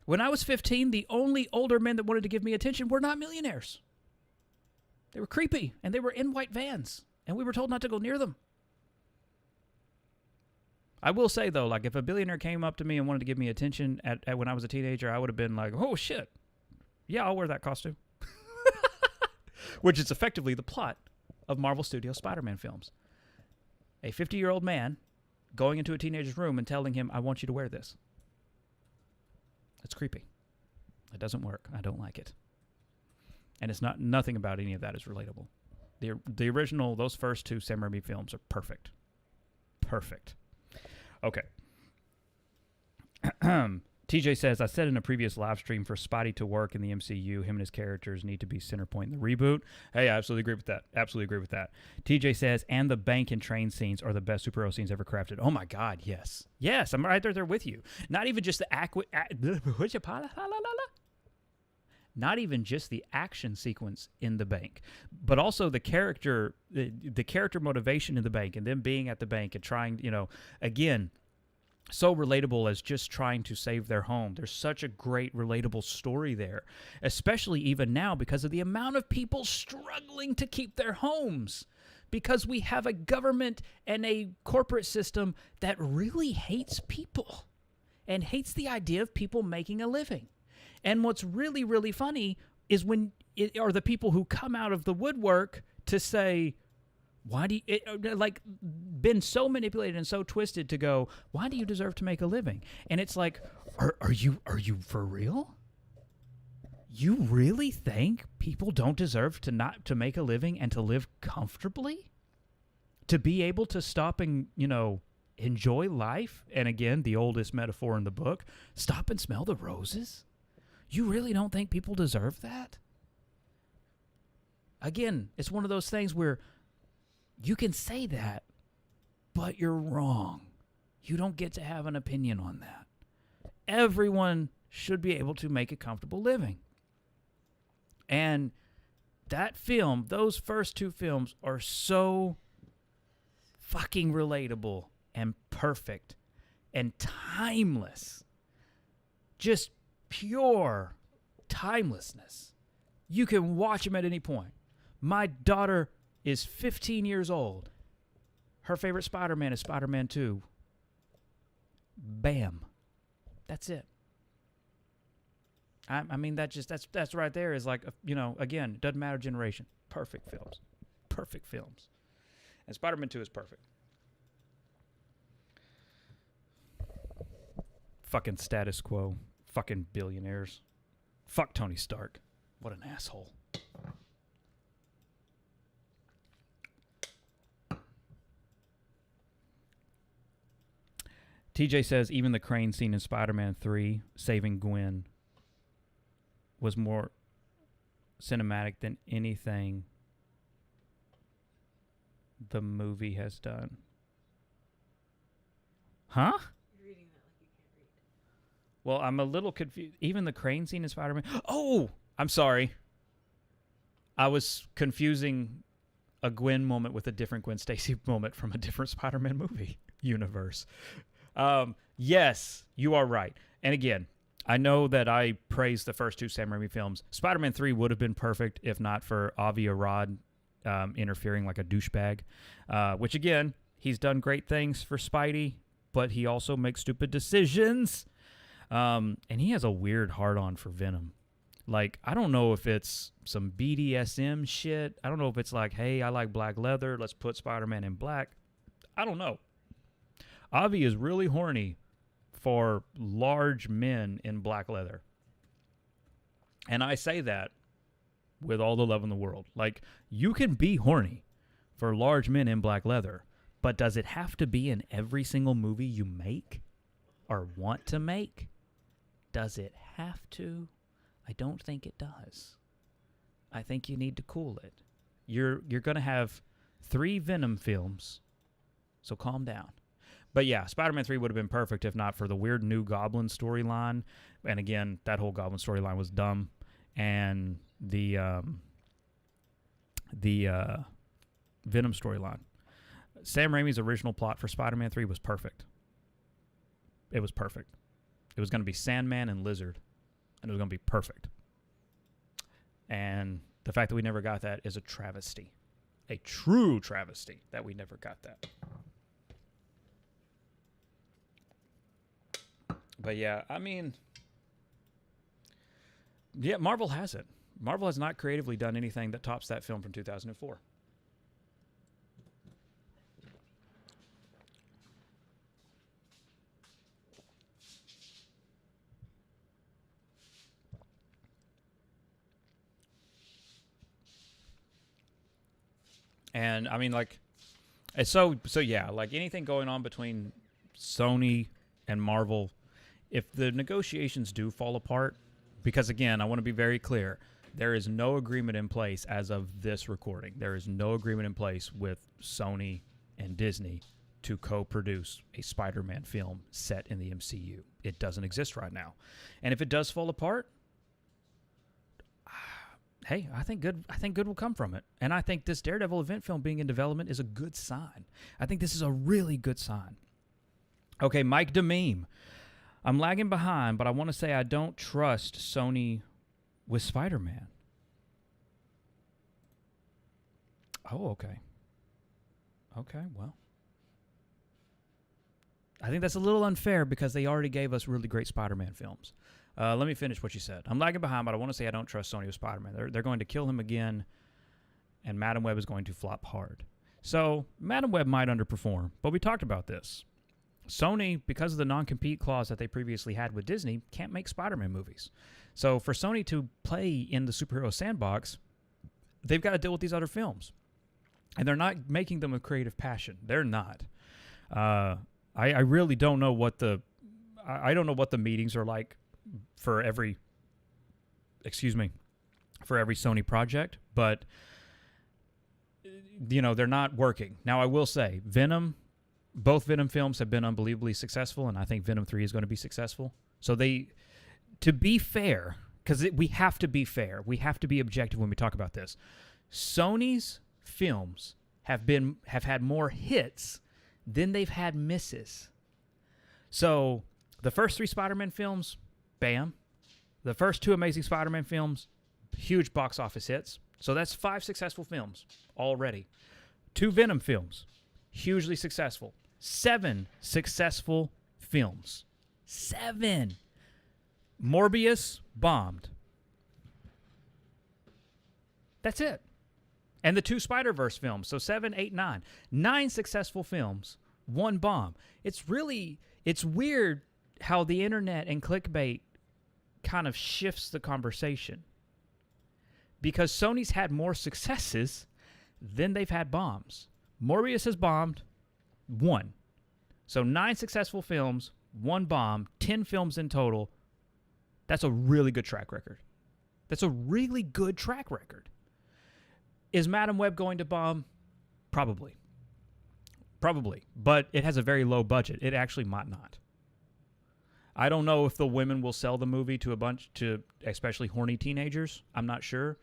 When I was 15, the only older men that wanted to give me attention were not millionaires. They were creepy, and they were in white vans, and we were told not to go near them. I will say, though, like, if a billionaire came up to me and wanted to give me attention at when I was a teenager, I would have been like, oh, shit. Yeah, I'll wear that costume. Which is effectively the plot of Marvel Studios Spider-Man films. A 50-year-old man going into a teenager's room and telling him, I want you to wear this. It's creepy. It doesn't work. I don't like it. And it's nothing about any of that is relatable. The original, those first two Sam Raimi films are perfect. Perfect. Okay. TJ says, I said in a previous live stream, for Spidey to work in the MCU, him and his characters need to be center point in the reboot. Hey, I absolutely agree with that. Absolutely agree with that. TJ says, and the bank and train scenes are the best superhero scenes ever crafted. Oh my God, yes. Yes, I'm right there with you. Not even just not even just the action sequence in the bank, but also the character motivation in the bank, and them being at the bank and trying, again, so relatable as just trying to save their home. There's such a great relatable story there, especially even now because of the amount of people struggling to keep their homes, because we have a government and a corporate system that really hates people and hates the idea of people making a living. And what's really, really funny is when it are the people who come out of the woodwork to say, why do you, been so manipulated and so twisted to go, why do you deserve to make a living? And it's like, are you for real? You really think people don't deserve to make a living and to live comfortably? To be able to stop and, enjoy life? And again, the oldest metaphor in the book, stop and smell the roses? You really don't think people deserve that? Again, it's one of those things where you can say that, but you're wrong. You don't get to have an opinion on that. Everyone should be able to make a comfortable living. And that film, those first two films, are so fucking relatable and perfect and timeless. Just pure timelessness. You can watch them at any point. My daughter is 15 years old. Her favorite Spider-Man is Spider-Man 2. Bam. That's it. I mean, that's right there is like, again, doesn't matter generation. Perfect films. Perfect films. And Spider-Man 2 is perfect. Fucking status quo. Fucking billionaires. Fuck Tony Stark. What an asshole. TJ says even the crane scene in Spider-Man 3 saving Gwen was more cinematic than anything the movie has done. Huh? You're reading that like you can't read. Well, I'm a little confused. Even the crane scene in Spider-Man... Oh! I'm sorry. I was confusing a Gwen moment with a different Gwen Stacy moment from a different Spider-Man movie universe. Yes, you are right. And again, I know that I praised the first two Sam Raimi films. Spider-Man 3 would have been perfect if not for Avi Arad interfering like a douchebag, which again, he's done great things for Spidey, but he also makes stupid decisions. And he has a weird hard-on for Venom. Like, I don't know if it's some BDSM shit. I don't know if it's like, hey, I like black leather. Let's put Spider-Man in black. I don't know. Avi is really horny for large men in black leather. And I say that with all the love in the world. Like, you can be horny for large men in black leather, but does it have to be in every single movie you make or want to make? Does it have to? I don't think it does. I think you need to cool it. You're going to have 3 Venom films, so calm down. But yeah, Spider-Man 3 would have been perfect if not for the weird new Goblin storyline. And again, that whole Goblin storyline was dumb. And the Venom storyline. Sam Raimi's original plot for Spider-Man 3 was perfect. It was perfect. It was going to be Sandman and Lizard, and it was going to be perfect. And the fact that we never got that is a travesty. A true travesty that we never got that. But yeah, I mean, yeah, Marvel has it. Marvel has not creatively done anything that tops that film from 2004. And I mean, like, it's so yeah, like anything going on between Sony and Marvel, if the negotiations do fall apart, because again, I want to be very clear, there is no agreement in place as of this recording. There is no agreement in place with Sony and Disney to co-produce a Spider-Man film set in the MCU. It doesn't exist right now. And if it does fall apart, hey, I think good will come from it. And I think this Daredevil event film being in development is a good sign. I think this is a really good sign. Okay, Mike DeMeme. I'm lagging behind, but I want to say I don't trust Sony with Spider-Man. Oh, okay. Okay, well. I think that's a little unfair because they already gave us really great Spider-Man films. Let me finish what you said. I'm lagging behind, but I want to say I don't trust Sony with Spider-Man. They're going to kill him again, and Madam Web is going to flop hard. So Madam Web might underperform, but we talked about this. Sony, because of the non-compete clause that they previously had with Disney, can't make Spider-Man movies. So for Sony to play in the superhero sandbox, they've got to deal with these other films. And they're not making them with creative passion. They're not. I really don't know what the meetings are like for every Sony project, but they're not working. Now I will say both Venom films have been unbelievably successful, and I think Venom 3 is going to be successful. So to be fair, because we have to be fair, we have to be objective when we talk about this. Sony's films have had more hits than they've had misses. So the first 3 Spider-Man films, bam. The first 2 Amazing Spider-Man films, huge box office hits. So that's 5 successful films already. 2 Venom films, hugely successful. 7 successful films. 7. Morbius bombed. That's it. And the 2 Spider-Verse films, so 7, 8, 9. 9 successful films, 1 bomb. It's weird how the internet and clickbait kind of shifts the conversation. Because Sony's had more successes than they've had bombs. Morbius has bombed 1. So 9 successful films, 1 bomb, 10 films in total. That's a really good track record. That's a really good track record. Is Madam Web going to bomb? Probably. But it has a very low budget. It actually might not. I don't know if the women will sell the movie to especially horny teenagers. I'm not sure.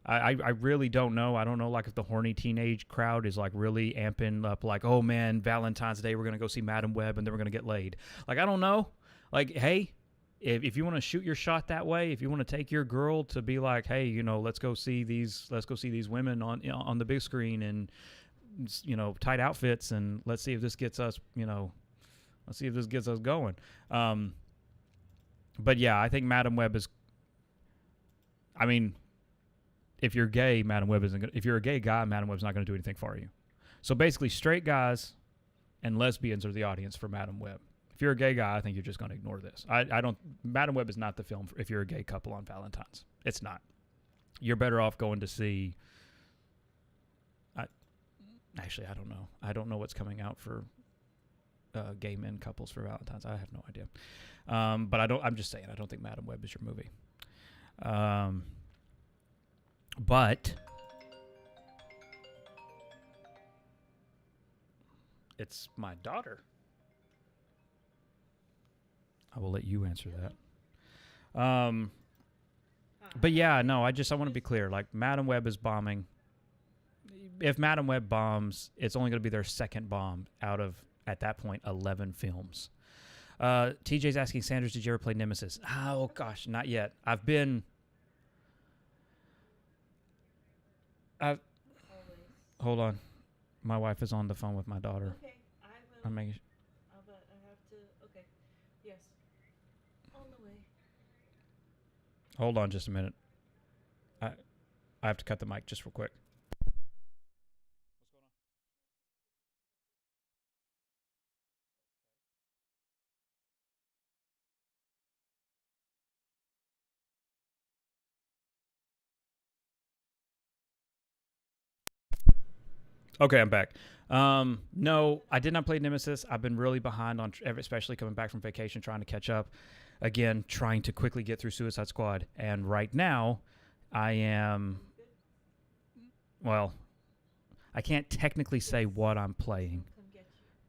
I really don't know. I don't know like if the horny teenage crowd is like really amping up like, oh man, Valentine's Day, we're going to go see Madam Web and then we're going to get laid. Like, I don't know. Like, hey, if you want to shoot your shot that way, if you want to take your girl to be like, hey, let's go see these women on the big screen and tight outfits, and let's see if this gets us going. But yeah, I think Madam Web is. I mean, if you're gay, Madam Web isn't. If you're a gay guy, Madam Web's not going to do anything for you. So basically, straight guys and lesbians are the audience for Madam Web. If you're a gay guy, I think you're just going to ignore this. I don't. Madam Web is not the film if you're a gay couple on Valentine's. It's not. You're better off going to see. Actually, I don't know. I don't know what's coming out for gay men couples for Valentine's. I have no idea. But I'm just saying. I don't think Madam Web is your movie. But it's my daughter. I will let you answer that. But yeah, no, I want to be clear. Like, Madam Web is bombing. If Madam Web bombs, it's only going to be their second bomb out of, at that point, 11 films. TJ's asking, Sanders, did you ever play Nemesis? Oh, gosh, not yet. Hold on. My wife is on the phone with my daughter. Okay, I will. I'm making. But I have to. Okay. Yes. On the way. Hold on just a minute. I have to cut the mic just real quick. Okay, I'm back. No, I did not play Nemesis. I've been really behind on, especially coming back from vacation, trying to catch up. Again, trying to quickly get through Suicide Squad. And right now, I am. Well, I can't technically say what I'm playing,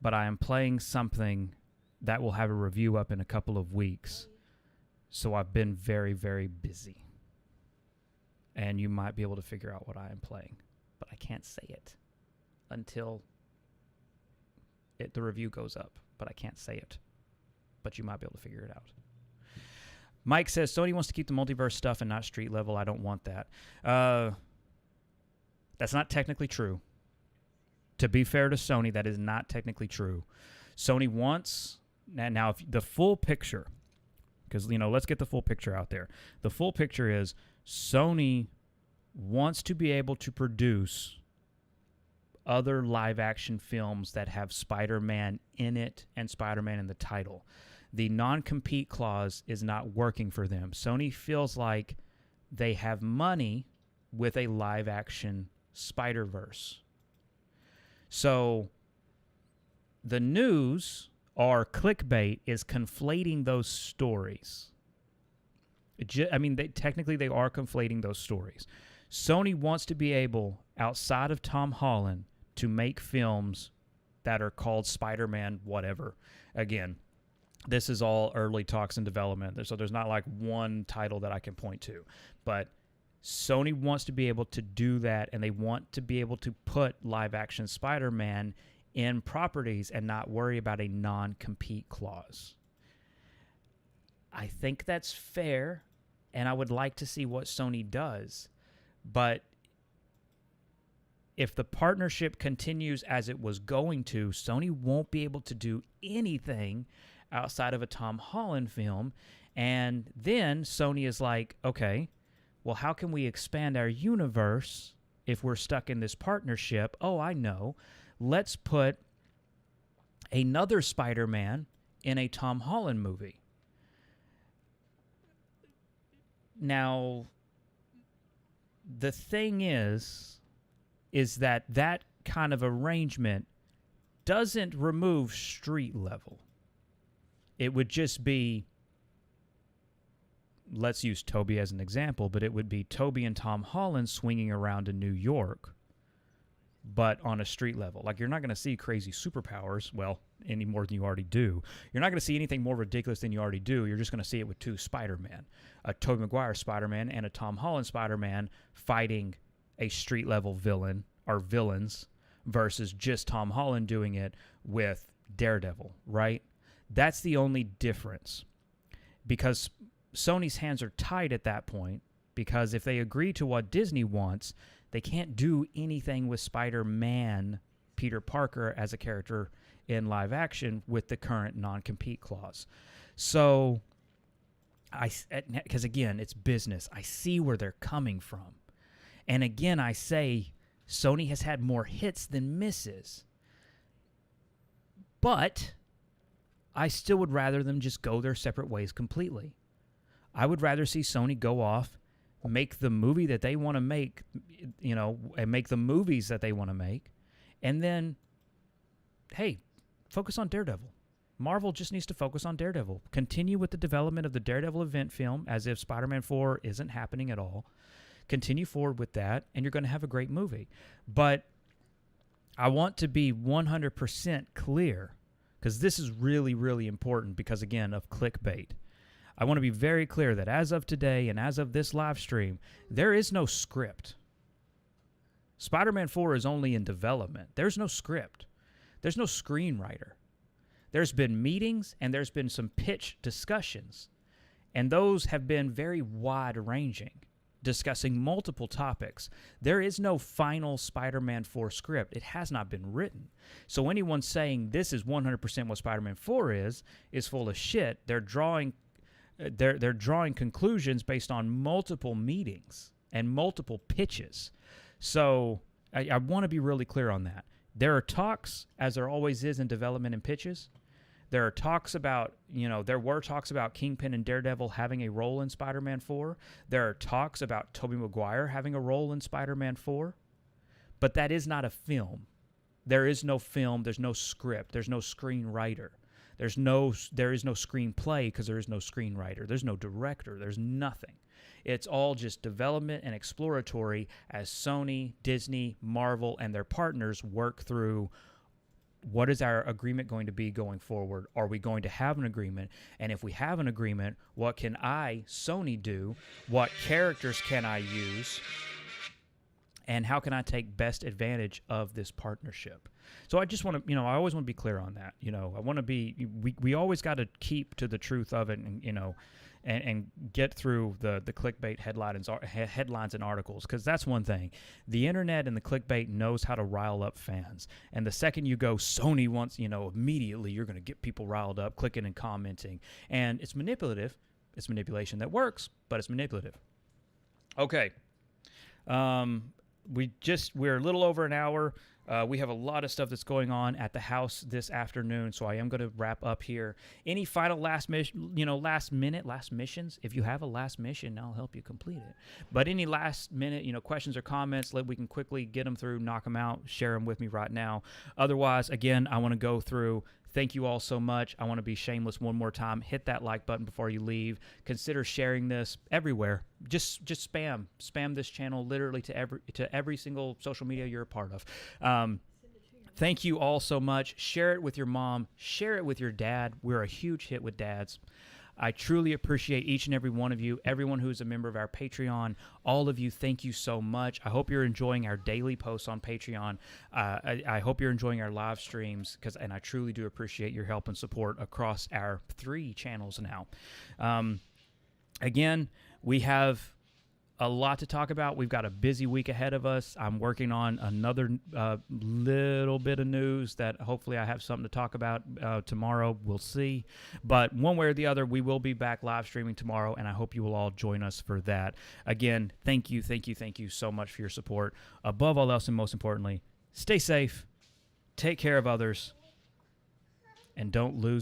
but I am playing something that will have a review up in a couple of weeks. So I've been very, very busy. And you might be able to figure out what I am playing, but I can't say it until the review goes up, but I can't say it. But you might be able to figure it out. Mike says, Sony wants to keep the multiverse stuff and not street level. I don't want that. That's not technically true. To be fair to Sony, that is not technically true. Sony wants, now if the full picture, because, let's get the full picture out there. The full picture is Sony wants to be able to produce other live-action films that have Spider-Man in it and Spider-Man in the title. The non-compete clause is not working for them. Sony feels like they have money with a live-action Spider-Verse. So the news, or clickbait, is conflating those stories. Technically they are conflating those stories. Sony wants to be able, outside of Tom Holland, to make films that are called Spider-Man whatever. Again, this is all early talks and development, so there's not like one title that I can point to. But Sony wants to be able to do that, and they want to be able to put live-action Spider-Man in properties and not worry about a non-compete clause. I think that's fair, and I would like to see what Sony does. But if the partnership continues as it was going to, Sony won't be able to do anything outside of a Tom Holland film. And then Sony is like, okay, well, how can we expand our universe if we're stuck in this partnership? Oh, I know. Let's put another Spider-Man in a Tom Holland movie. Now, the thing is that kind of arrangement doesn't remove street level. It would just be, let's use Toby as an example, but it would be Toby and Tom Holland swinging around in New York, but on a street level. Like, you're not going to see crazy superpowers, well, any more than you already do. You're not going to see anything more ridiculous than you already do. You're just going to see it with two Spider-Man, a Tobey Maguire Spider-Man and a Tom Holland Spider-Man fighting a street-level villain or villains versus just Tom Holland doing it with Daredevil, right? That's the only difference, because Sony's hands are tied at that point, because if they agree to what Disney wants, they can't do anything with Spider-Man, Peter Parker, as a character in live action with the current non-compete clause. So, because again, it's business. I see where they're coming from. And again, I say Sony has had more hits than misses. But I still would rather them just go their separate ways completely. I would rather see Sony go off, make the movie that they want to make, and make the movies that they want to make. And then, hey, focus on Daredevil. Marvel just needs to focus on Daredevil. Continue with the development of the Daredevil event film as if Spider-Man 4 isn't happening at all. Continue forward with that, and you're going to have a great movie. But I want to be 100% clear, because this is really, really important because, again, of clickbait. I want to be very clear that as of today and as of this live stream, there is no script. Spider-Man 4 is only in development. There's no script. There's no screenwriter. There's been meetings and there's been some pitch discussions, and those have been very wide-ranging, discussing multiple topics. There is no final Spider-Man 4 script. It has not been written. So anyone saying this is 100% what Spider-Man 4 is full of shit. They're drawing conclusions based on multiple meetings and multiple pitches. So I want to be really clear on that. There are talks, as there always is in development and pitches. There are talks about, there were talks about Kingpin and Daredevil having a role in Spider-Man 4. There are talks about Tobey Maguire having a role in Spider-Man 4. But that is not a film. There is no film. There's no script. There's no screenwriter. There is no screenplay because there is no screenwriter. There's no director. There's nothing. It's all just development and exploratory as Sony, Disney, Marvel, and their partners work through what is our agreement going to be going forward. Are we going to have an agreement? And if we have an agreement, what can I, Sony, do? What characters can I use? And how can I take best advantage of this partnership? So I just want to, I always want to be clear on that. I want to be, we always got to keep to the truth of it, and get through the clickbait headlines and articles, because that's one thing. The internet and the clickbait knows how to rile up fans. And the second you go, Sony wants, immediately you're going to get people riled up, clicking and commenting. And it's manipulative. It's manipulation that works, but it's manipulative. Okay. We're a little over an hour. We have a lot of stuff that's going on at the house this afternoon, so I am going to wrap up here. Any final last missions? If you have a last mission, I'll help you complete it. But any last minute, questions or comments, we can quickly get them through, knock them out, share them with me right now. Otherwise, again, I want to go through. Thank you all so much. I want to be shameless one more time. Hit that like button before you leave. Consider sharing this everywhere. Just spam this channel literally to every single social media you're a part of. Thank you all so much. Share it with your mom. Share it with your dad. We're a huge hit with dads. I truly appreciate each and every one of you, everyone who is a member of our Patreon. All of you, thank you so much. I hope you're enjoying our daily posts on Patreon. I hope you're enjoying our live streams, and I truly do appreciate your help and support across our 3 channels now. Again, we have a lot to talk about. We've got a busy week ahead of us. I'm working on another little bit of news that hopefully I have something to talk about tomorrow. We'll see. But one way or the other, we will be back live streaming tomorrow, and I hope you will all join us for that. Again, thank you so much for your support. Above all else and most importantly, stay safe, take care of others, and don't lose